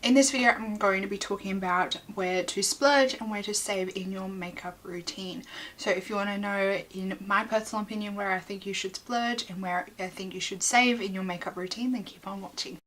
In this video, I'm going to be talking about where to splurge and where to save in your makeup routine. So if you want to know, in my personal opinion, where I think you should splurge and where I think you should save in your makeup routine, then keep on watching.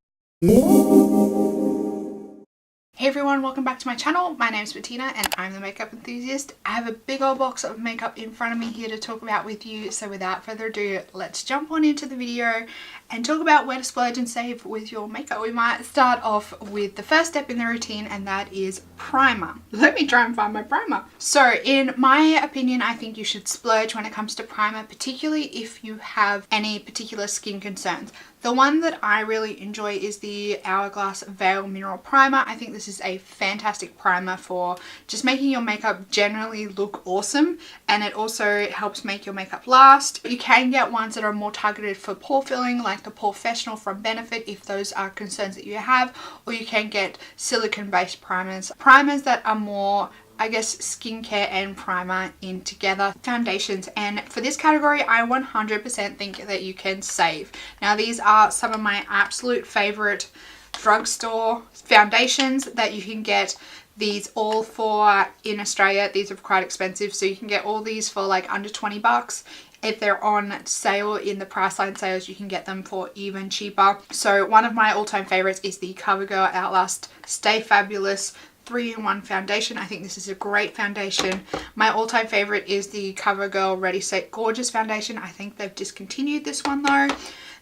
Hey everyone, welcome back to my channel. My name is Bettina and I'm the makeup enthusiast. I have a big old box of makeup in front of me here to talk about with you. So without further ado, let's jump on into the video and talk about where to splurge and save with your makeup. We might start off with the first step in the routine, and that is primer. Let me try and find my primer. So in my opinion, I think you should splurge when it comes to primer, particularly if you have any particular skin concerns. The one that I really enjoy is the Hourglass Veil Mineral Primer. I think this is a fantastic primer for just making your makeup generally look awesome, and it also helps make your makeup last. You can get ones that are more targeted for pore filling, like the Professional from Benefit, if those are concerns that you have, or you can get silicone based primers that are more, I guess, skincare and primer in together. Foundations, and for this category I 100% think that you can save. Now these are some of my absolute favorite drugstore foundations that you can get these all for in Australia. These are quite expensive, so you can get all these for like under 20 bucks. If they're on sale in the Priceline sales, you can get them for even cheaper. So one of my all-time favorites is the CoverGirl Outlast Stay Fabulous 3-in-1 foundation. I think this is a great foundation. My all-time favorite is the CoverGirl Ready Set Gorgeous foundation. I think they've discontinued this one though.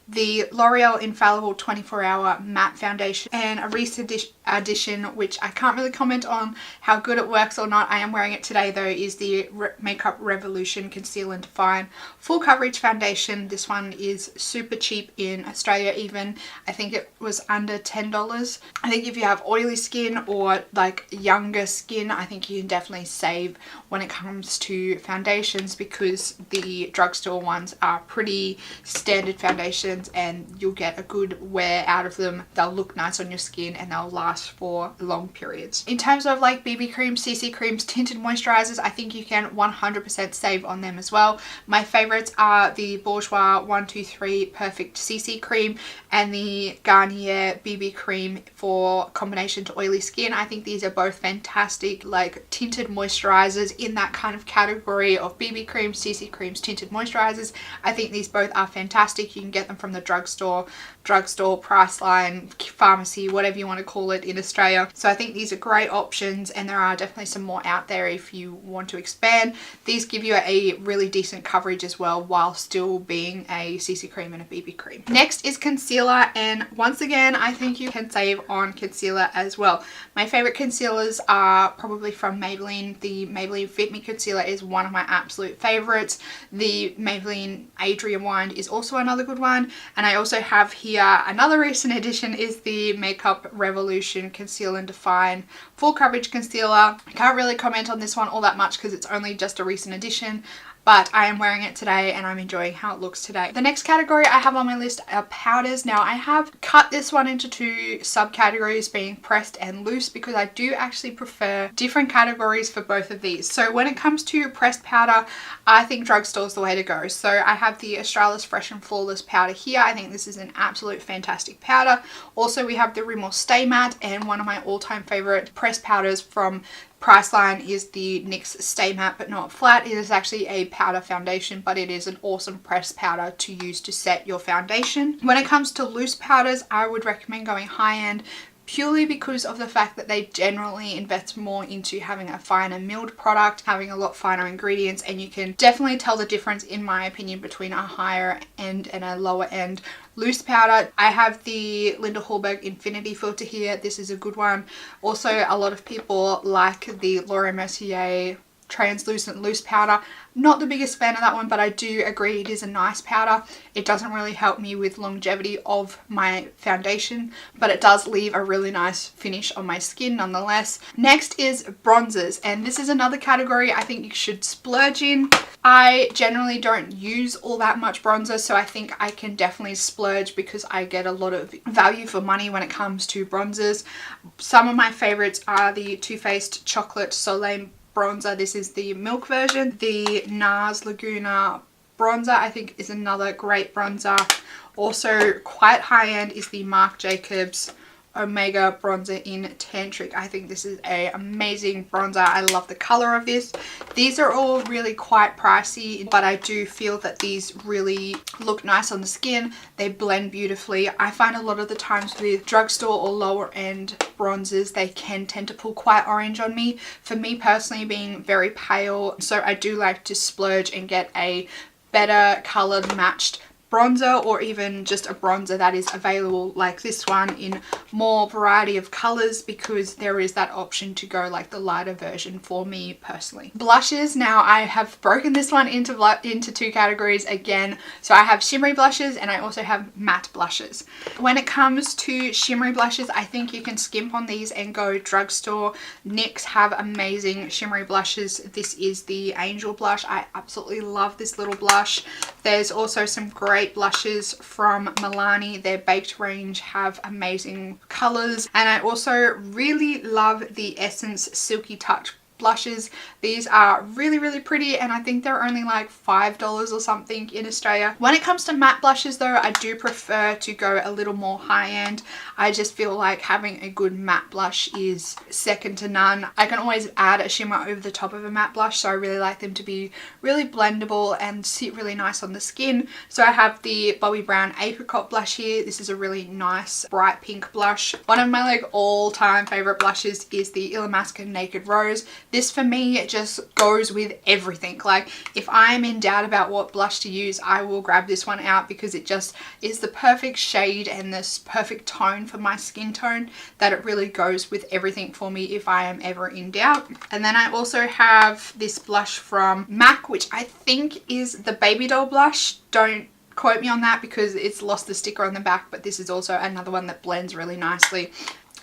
The L'Oreal Infallible 24-Hour Matte Foundation, and a recent addition, which I can't really comment on how good it works or not. I am wearing it today though, is the Makeup Revolution Conceal and Define Full Coverage Foundation. This one is super cheap in Australia even. I think it was under $10. I think if you have oily skin or like younger skin, I think you can definitely save when it comes to foundations, because the drugstore ones are pretty standard foundations and you'll get a good wear out of them. They'll look nice on your skin and they'll last for long periods. In terms of like BB creams, CC creams, tinted moisturizers, I think you can 100% save on them as well. My favorites are the Bourjois 123 Perfect CC cream and the Garnier BB cream for combination to oily skin. I think these are both fantastic like tinted moisturizers in that kind of category of BB creams, CC creams, tinted moisturizers. I think these both are fantastic. You can get them from the drugstore, Priceline, pharmacy, whatever you want to call it in Australia. So I think these are great options, and there are definitely some more out there if you want to expand. These give you a really decent coverage as well while still being a CC cream and a BB cream. Next is concealer, and once again I think you can save on concealer as well. My favorite concealers are probably from Maybelline. The Maybelline Fit Me concealer is one of my absolute favorites. The Maybelline Adria Wind is also another good one, and I also have here another recent addition is the Makeup Revolution Conceal and Define Full Coverage Concealer. I can't really comment on this one all that much because it's only just a recent addition, but I am wearing it today and I'm enjoying how it looks today. The next category I have on my list are powders. Now I have cut this one into two subcategories, being pressed and loose, because I do actually prefer different categories for both of these. So when it comes to pressed powder, I think drugstore is the way to go. So I have the Australis Fresh and Flawless powder here. I think this is an absolute fantastic powder. Also we have the Rimmel Stay Matte, and one of my all-time favorite pressed powders from Priceline is the NYX Stay Matte But Not Flat. It is actually a powder foundation, but it is an awesome pressed powder to use to set your foundation. When it comes to loose powders, I would recommend going high-end, purely because of the fact that they generally invest more into having a finer milled product, having a lot finer ingredients, and you can definitely tell the difference, in my opinion, between a higher end and a lower end loose powder. I have the Linda Hallberg Infinity filter here. This is a good one. Also, a lot of people like the Laura Mercier translucent loose powder. Not the biggest fan of that one, but I do agree it is a nice powder. It doesn't really help me with longevity of my foundation, but it does leave a really nice finish on my skin nonetheless. Next is bronzers, and this is another category I think you should splurge in. I generally don't use all that much bronzer, so I think I can definitely splurge because I get a lot of value for money when it comes to bronzers. Some of my favorites are the Too Faced Chocolate Soleil bronzer. This is the milk version. The NARS Laguna bronzer I think is another great bronzer. Also quite high end is the Marc Jacobs Omega bronzer in Tantric. I think this is an amazing bronzer. I love the color of this. These are all really quite pricey, but I do feel that these really look nice on the skin. They blend beautifully. I find a lot of the times with drugstore or lower end bronzers, they can tend to pull quite orange on me. For me personally, being very pale, so I do like to splurge and get a better colored matched bronzer, or even just a bronzer that is available like this one in more variety of colors, because there is that option to go like the lighter version for me personally. Blushes, now I have broken this one into two categories again. So I have shimmery blushes and I also have matte blushes. When it comes to shimmery blushes, I think you can skimp on these and go drugstore. NYX have amazing shimmery blushes. This is the Angel blush. I absolutely love this little blush. There's also some great blushes from Milani. Their baked range have amazing colors, and I also really love the Essence Silky Touch blushes. These are really pretty, and I think they're only like $5 or something in Australia. When it comes to matte blushes though, I do prefer to go a little more high-end. I just feel like having a good matte blush is second to none. I can always add a shimmer over the top of a matte blush, so I really like them to be really blendable and sit really nice on the skin. So I have the Bobbi Brown Apricot blush here. This is a really nice bright pink blush. One of my like all-time favorite blushes is the Illamasqua Naked Rose. This for me just goes with everything. Like if I'm in doubt about what blush to use, I will grab this one out because it just is the perfect shade and this perfect tone for my skin tone, that it really goes with everything for me if I am ever in doubt. And then I also have this blush from MAC, which I think is the Baby Doll blush. Don't quote me on that because it's lost the sticker on the back, but this is also another one that blends really nicely.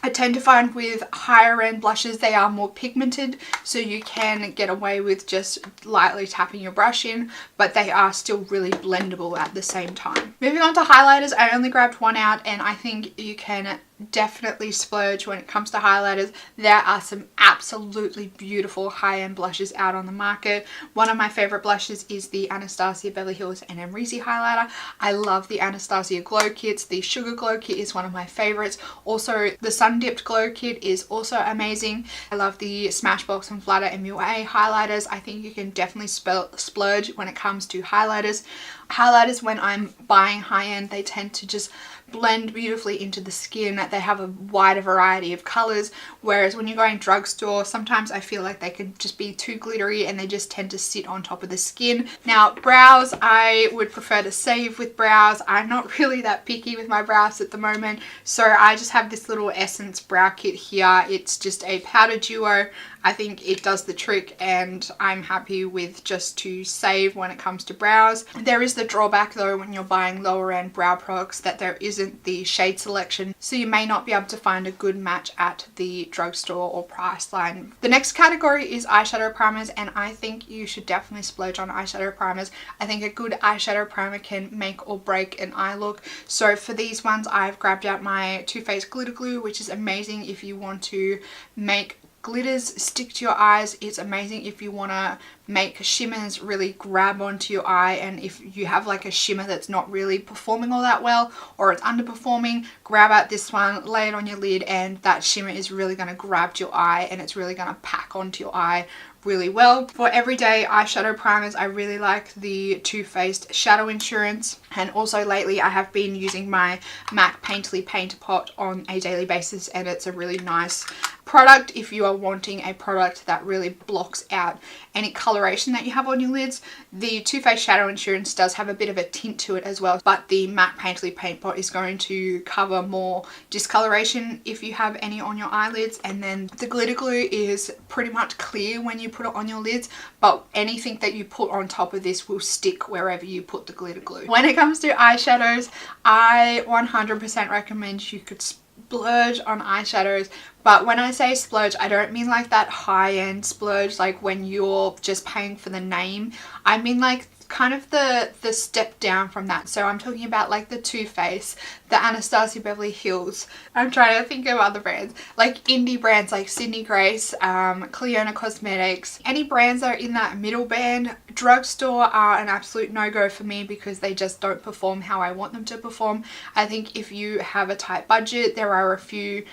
I tend to find with higher end blushes, they are more pigmented, so you can get away with just lightly tapping your brush in, but they are still really blendable at the same time. Moving on to highlighters, I only grabbed one out, and I think you can definitely splurge when it comes to highlighters. There are some absolutely beautiful high-end blushes out on the market. One of my favorite blushes is the Anastasia Beverly Hills and Amrezy highlighter. I love the Anastasia Glow Kits. The Sugar Glow Kit is one of my favorites. Also, the Sun Dipped Glow Kit is also amazing. I love the Smashbox and Flatter MUA highlighters. I think you can definitely splurge when it comes to highlighters. Highlighters, when I'm buying high-end, they tend to just blend beautifully into the skin. They have a wider variety of colors, whereas when you're going drugstore, sometimes I feel like they could just be too glittery and they just tend to sit on top of the skin. Now brows, I would prefer to save with brows. I'm not really that picky with my brows at the moment, so I just have this little Essence brow kit here. It's just a powder duo. I think it does the trick, and I'm happy with just to save when it comes to brows. There is the drawback though when you're buying lower end brow products, that there isn't the shade selection, so you may not be able to find a good match at the drugstore or Priceline. The next category is eyeshadow primers, and I think you should definitely splurge on eyeshadow primers. I think a good eyeshadow primer can make or break an eye look. So for these ones, I've grabbed out my Too Faced Glitter Glue, which is amazing if you want to make glitters stick to your eyes. It's amazing if you want to make shimmers really grab onto your eye, and if you have like a shimmer that's not really performing all that well, or it's underperforming, grab out this one, lay it on your lid, and that shimmer is really going to grab to your eye and it's really going to pack onto your eye really well. For everyday eyeshadow primers, I really like the Too Faced Shadow Insurance, and also lately I have been using my MAC Painterly Painter Pot on a daily basis, and it's a really nice product if you are wanting a product that really blocks out any coloration that you have on your lids. The Too Faced Shadow Insurance does have a bit of a tint to it as well, but the MAC Painterly Paint Pot is going to cover more discoloration if you have any on your eyelids, and then the glitter glue is pretty much clear when you put it on your lids, but anything that you put on top of this will stick wherever you put the glitter glue. When it comes to eyeshadows, I 100% recommend you could splurge on eyeshadows. But when I say splurge, I don't mean like that high-end splurge, like when you're just paying for the name. I mean like kind of the step down from that. So I'm talking about like the Too Faced, the Anastasia Beverly Hills. I'm trying to think of other brands, like indie brands like Sydney Grace, Cleona Cosmetics. Any brands that are in that middle band, drugstore are an absolute no-go for me because they just don't perform how I want them to perform. I think if you have a tight budget, there are a few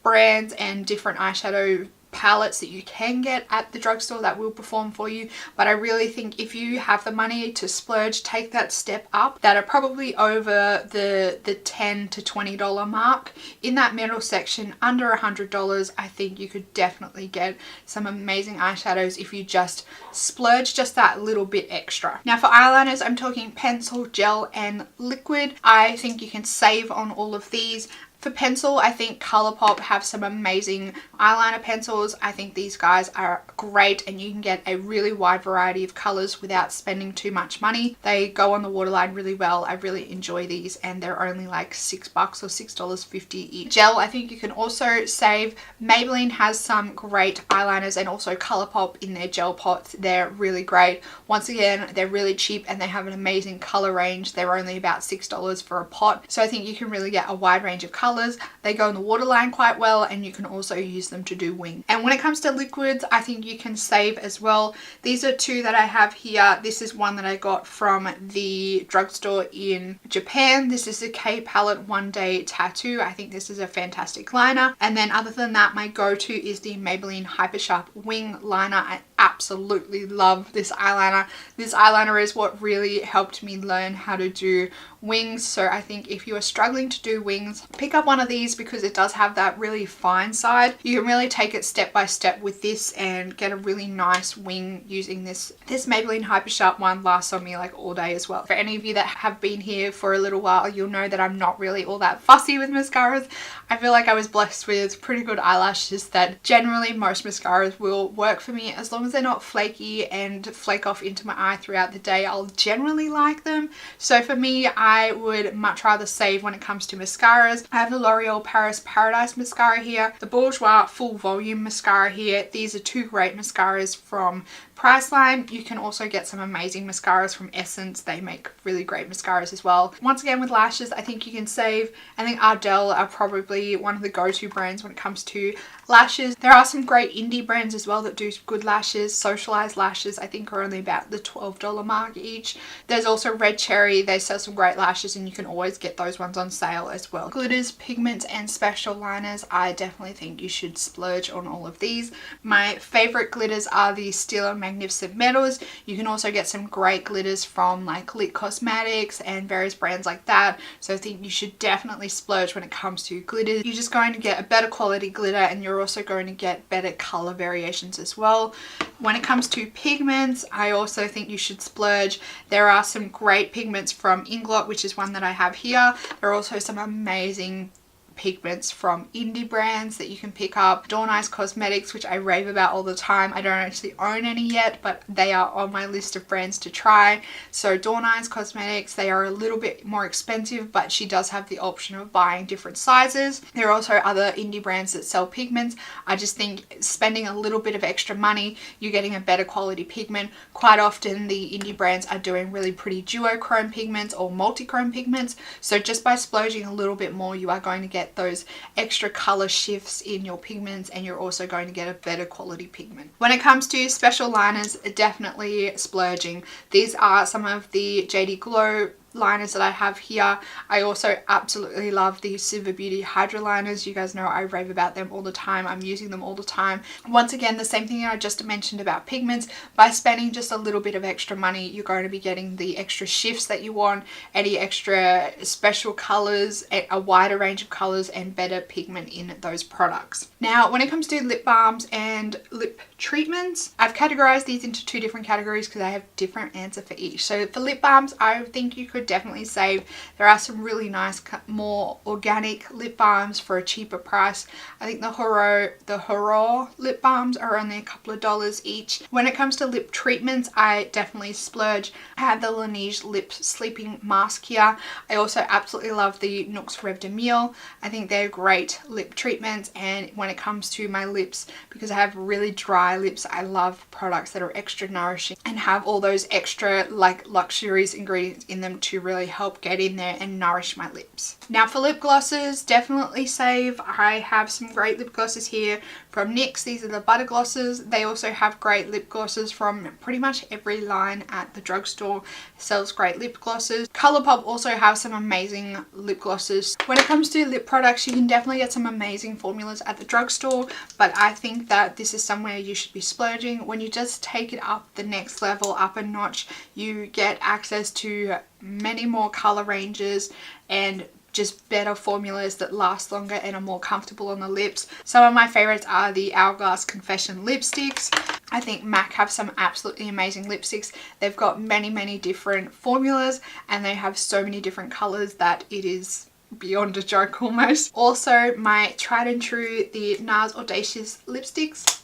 brands and different eyeshadow palettes that you can get at the drugstore that will perform for you, but I really think if you have the money to splurge, take that step up, that are probably over the $10 to $20 mark. In that middle section, under $100, I think you could definitely get some amazing eyeshadows if you just splurge just that little bit extra. Now for eyeliners, I'm talking pencil, gel and liquid. I think you can save on all of these. For pencil, I think Colourpop have some amazing eyeliner pencils. I think these guys are great and you can get a really wide variety of colours without spending too much money. They go on the waterline really well. I really enjoy these and they're only like $6 or $6.50 each. Gel, I think you can also save. Maybelline has some great eyeliners and also Colourpop in their gel pots. They're really great. Once again, they're really cheap and they have an amazing colour range. They're only about $6 for a pot. So I think you can really get a wide range of colours. They go in the waterline quite well and you can also use them to do wing. And when it comes to liquids, I think you can save as well. These are two that I have here. This is one that I got from the drugstore in Japan. This is the K Palette One Day Tattoo. I think this is a fantastic liner. And then other than that, my go-to is the Maybelline Hyper Sharp Wing Liner. I absolutely love this eyeliner. This eyeliner is what really helped me learn how to do wings. So I think if you are struggling to do wings, pick up one of these because it does have that really fine side. You can really take it step by step with this and get a really nice wing using this. This Maybelline Hyper Sharp one lasts on me like all day as well. For any of you that have been here for a little while, you'll know that I'm not really all that fussy with mascaras. I feel like I was blessed with pretty good eyelashes that generally most mascaras will work for me. As long as they're not flaky and flake off into my eye throughout the day, I'll generally like them. So for me, I would much rather save when it comes to mascaras. I have the L'Oreal Paris Paradise mascara here, the Bourjois Full Volume mascara here. These are two great mascaras from Priceline. You can also get some amazing mascaras from Essence. They make really great mascaras as well. Once again, with lashes, I think you can save. I think Ardell are probably one of the go-to brands when it comes to lashes. There are some great indie brands as well that do good lashes. Socialized lashes, I think, are only about the $12 mark each. There's also Red Cherry. They sell some great lashes and you can always get those ones on sale as well. Glitters, pigments and special liners, I definitely think you should splurge on all of these. My favorite glitters are the Stila Magnificent Metals. You can also get some great glitters from like Lit Cosmetics and various brands like that. So I think you should definitely splurge when it comes to glitters. You're just going to get a better quality glitter and you're also going to get better color variations as well. When it comes to pigments, I also think you should splurge. There are some great pigments from Inglot, which is one that I have here. There are also some amazing pigments from indie brands that you can pick up. Dawn Eyes Cosmetics, which I rave about all the time. I don't actually own any yet, but they are on my list of brands to try. So Dawn Eyes Cosmetics, they are a little bit more expensive, but she does have the option of buying different sizes. There are also other indie brands that sell pigments. I just think spending a little bit of extra money, you're getting a better quality pigment. Quite often the indie brands are doing really pretty duochrome pigments or multi-chrome pigments. So just by splurging a little bit more, you are going to get those extra color shifts in your pigments and you're also going to get a better quality pigment. When it comes to special liners, definitely splurging. These are some of the JD Glow liners that I have here. I also absolutely love the Silver Beauty Hydra liners. You guys know I rave about them all the time. I'm using them all the time. Once again, the same thing I just mentioned about pigments. By spending just a little bit of extra money, you're going to be getting the extra shifts that you want, any extra special colors, a wider range of colors and better pigment in those products. Now, when it comes to lip balms and lip treatments, I've categorized these into two different categories because I have different answer for each. So for lip balms, I think you could would definitely save. There are some really nice, more organic lip balms for a cheaper price. I think the Horo lip balms are only a couple of dollars each. When it comes to lip treatments, I definitely splurge. I have the Laneige lip sleeping mask here. I also absolutely love the Nuxe Rêve de Miel. I think they're great lip treatments, and when it comes to my lips, because I have really dry lips, I love products that are extra nourishing and have all those extra like luxurious ingredients in them to really help get in there and nourish my lips. Now for lip glosses, definitely save. I have some great lip glosses here from NYX. These are the butter glosses. They also have great lip glosses from pretty much every line at the drugstore. Sells great lip glosses. ColourPop also have some amazing lip glosses. When it comes to lip products, you can definitely get some amazing formulas at the drugstore, but I think that this is somewhere you should be splurging. When you just take it up the next level, up a notch, you get access to many more color ranges and just better formulas that last longer and are more comfortable on the lips. Some of my favorites are the Hourglass Confession lipsticks. I think MAC have some absolutely amazing lipsticks. They've got many different formulas, and they have so many different colors that it is beyond a joke almost. Also, my tried and true, the NARS Audacious lipsticks.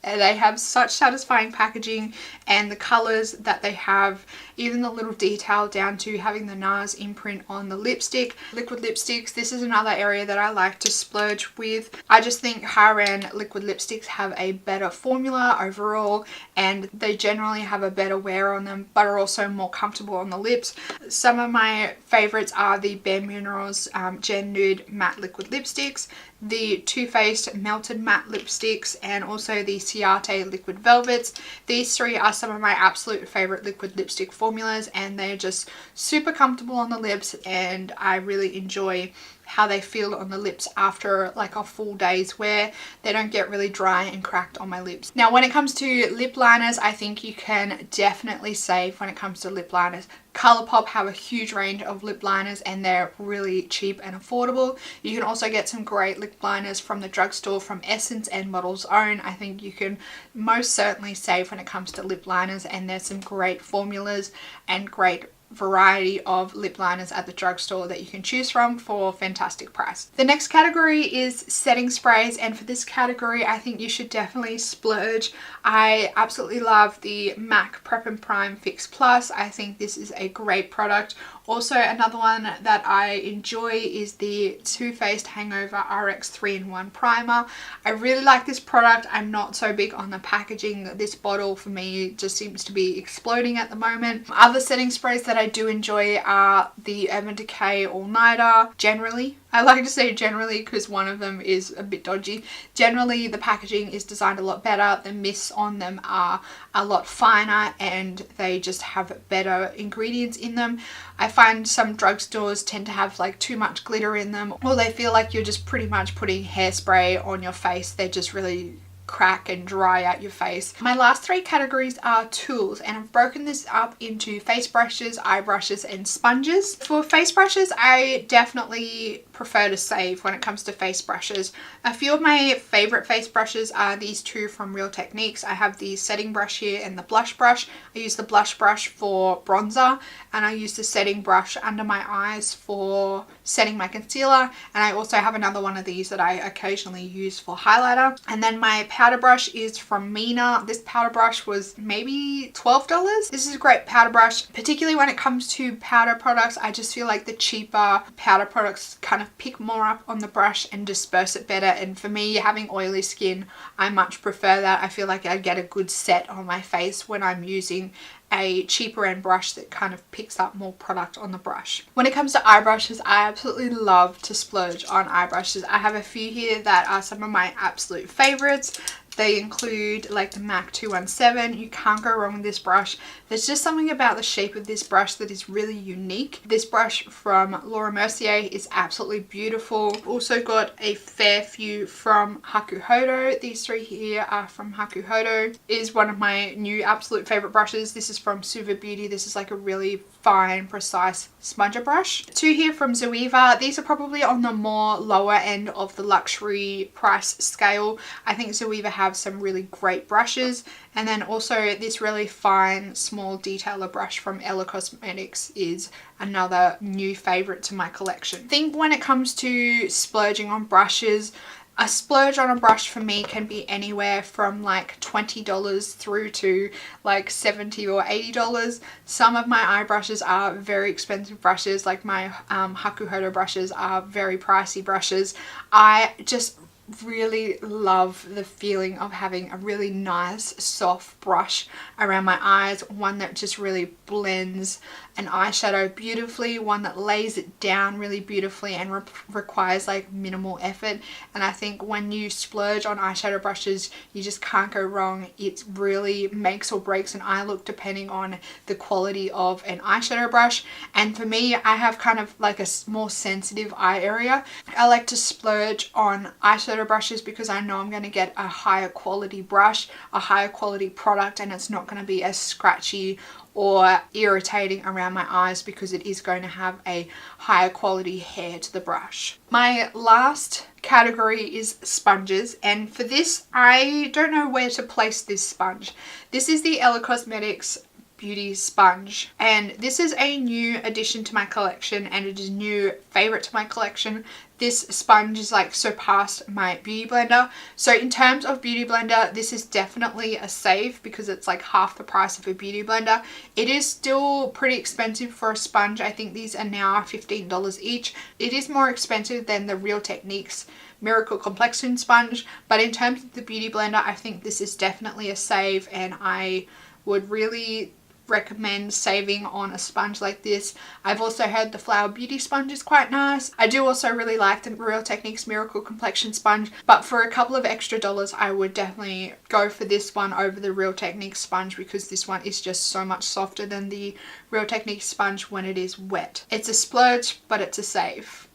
They have such satisfying packaging, and the colors that they have, even the little detail down to having the NARS imprint on the lipstick. Liquid lipsticks, this is another area that I like to splurge with. I just think higher end liquid lipsticks have a better formula overall, and they generally have a better wear on them, but are also more comfortable on the lips. Some of my favorites are the Bare Minerals Gen Nude Matte Liquid Lipsticks, the Too Faced Melted Matte Lipsticks, and also the Ciate Liquid Velvets. These three are some of my absolute favorite liquid lipstick formulas, and they're just super comfortable on the lips, and I really enjoy how they feel on the lips after like a full day's wear. They don't get really dry and cracked on my lips. Now when it comes to lip liners, I think you can definitely save when it comes to lip liners. ColourPop have a huge range of lip liners, and they're really cheap and affordable. You can also get some great lip liners from the drugstore from Essence and Model's Own. I think you can most certainly save when it comes to lip liners, and there's some great formulas and great variety of lip liners at the drugstore that you can choose from for a fantastic price. The next category is setting sprays, and for this category I think you should definitely splurge. I absolutely love the MAC Prep and Prime Fix Plus. I think this is a great product. Also, another one that I enjoy is the Too Faced Hangover RX 3-in-1 Primer. I really like this product. I'm not so big on the packaging. This bottle for me just seems to be exploding at the moment. Other setting sprays that I do enjoy are the Urban Decay All Nighter. Generally, I like to say generally because one of them is a bit dodgy. Generally, the packaging is designed a lot better. The mists on them are a lot finer, and they just have better ingredients in them. I find some drugstores tend to have like too much glitter in them, or they feel like you're just pretty much putting hairspray on your face. They're just really crack and dry out your face. My last three categories are tools, and I've broken this up into face brushes, eye brushes, and sponges. For face brushes, I definitely prefer to save when it comes to face brushes. A few of my favorite face brushes are these two from Real Techniques. I have the setting brush here and the blush brush. I use the blush brush for bronzer, and I use the setting brush under my eyes for setting my concealer, and I also have another one of these that I occasionally use for highlighter. And then my powder brush is from Mina. This powder brush was maybe $12. This is a great powder brush, particularly when it comes to powder products. I just feel like the cheaper powder products kind of pick more up on the brush and disperse it better, and for me, having oily skin, I much prefer that. I feel like I get a good set on my face when I'm using a cheaper end brush that kind of picks up more product on the brush. When it comes to eye brushes, I absolutely love to splurge on eye brushes. I have a few here that are some of my absolute favorites. They include like the MAC 217. You can't go wrong with this brush. There's just something about the shape of this brush that is really unique. This brush from Laura Mercier is absolutely beautiful. Also got a fair few from Hakuhodo. These three here are from Hakuhodo. It is one of my new absolute favorite brushes. This is from Suva Beauty. This is like a really fine, precise sponger brush. 2 here from Zoeva. These are probably on the more lower end of the luxury price scale. I think Zoeva have some really great brushes. And then also this really fine small detailer brush from Ella Cosmetics is another new favorite to my collection. I think when it comes to splurging on brushes, a splurge on a brush for me can be anywhere from like $20 through to like $70 or $80. Some of my eye brushes are very expensive brushes, like my Hakuhodo brushes are very pricey brushes. I just really love the feeling of having a really nice soft brush around my eyes, one that just really blends an eyeshadow beautifully, one that lays it down really beautifully and requires like minimal effort. And I think when you splurge on eyeshadow brushes, you just can't go wrong. It really makes or breaks an eye look depending on the quality of an eyeshadow brush. And for me, I have kind of like a more sensitive eye area. I like to splurge on eyeshadow brushes because I know I'm going to get a higher quality brush, a higher quality product, and it's not going to be as scratchy or irritating around my eyes because it is going to have a higher quality hair to the brush. My last category is sponges, and for this I don't know where to place this sponge. This is the Ella Cosmetics Beauty Sponge, and this is a new addition to my collection and it is a new favorite to my collection. This sponge is like surpassed my beauty blender. So in terms of beauty blender, this is definitely a save because it's like half the price of a beauty blender. It is still pretty expensive for a sponge. I think these are now $15 each. It is more expensive than the Real Techniques Miracle Complexion Sponge, but in terms of the beauty blender, I think this is definitely a save, and I would really recommend saving on a sponge like this. I've also heard the Flower Beauty sponge is quite nice. I do also really like the Real Techniques Miracle Complexion Sponge, but for a couple of extra dollars I would definitely go for this one over the Real Techniques sponge because this one is just so much softer than the Real Techniques sponge when it is wet. It's a splurge, but it's a save.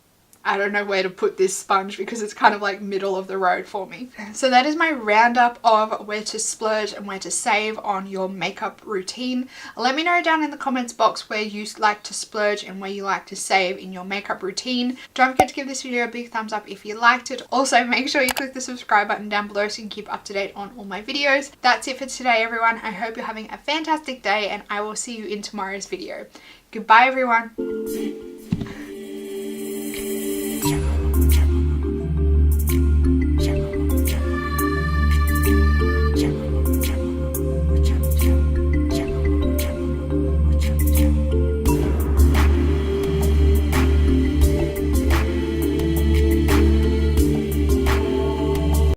I don't know where to put this sponge because it's kind of like middle of the road for me. So that is my roundup of where to splurge and where to save on your makeup routine. Let me know down in the comments box where you like to splurge and where you like to save in your makeup routine. Don't forget to give this video a big thumbs up if you liked it. Also, make sure you click the subscribe button down below so you can keep up to date on all my videos. That's it for today, everyone. I hope you're having a fantastic day and I will see you in tomorrow's video. Goodbye, everyone.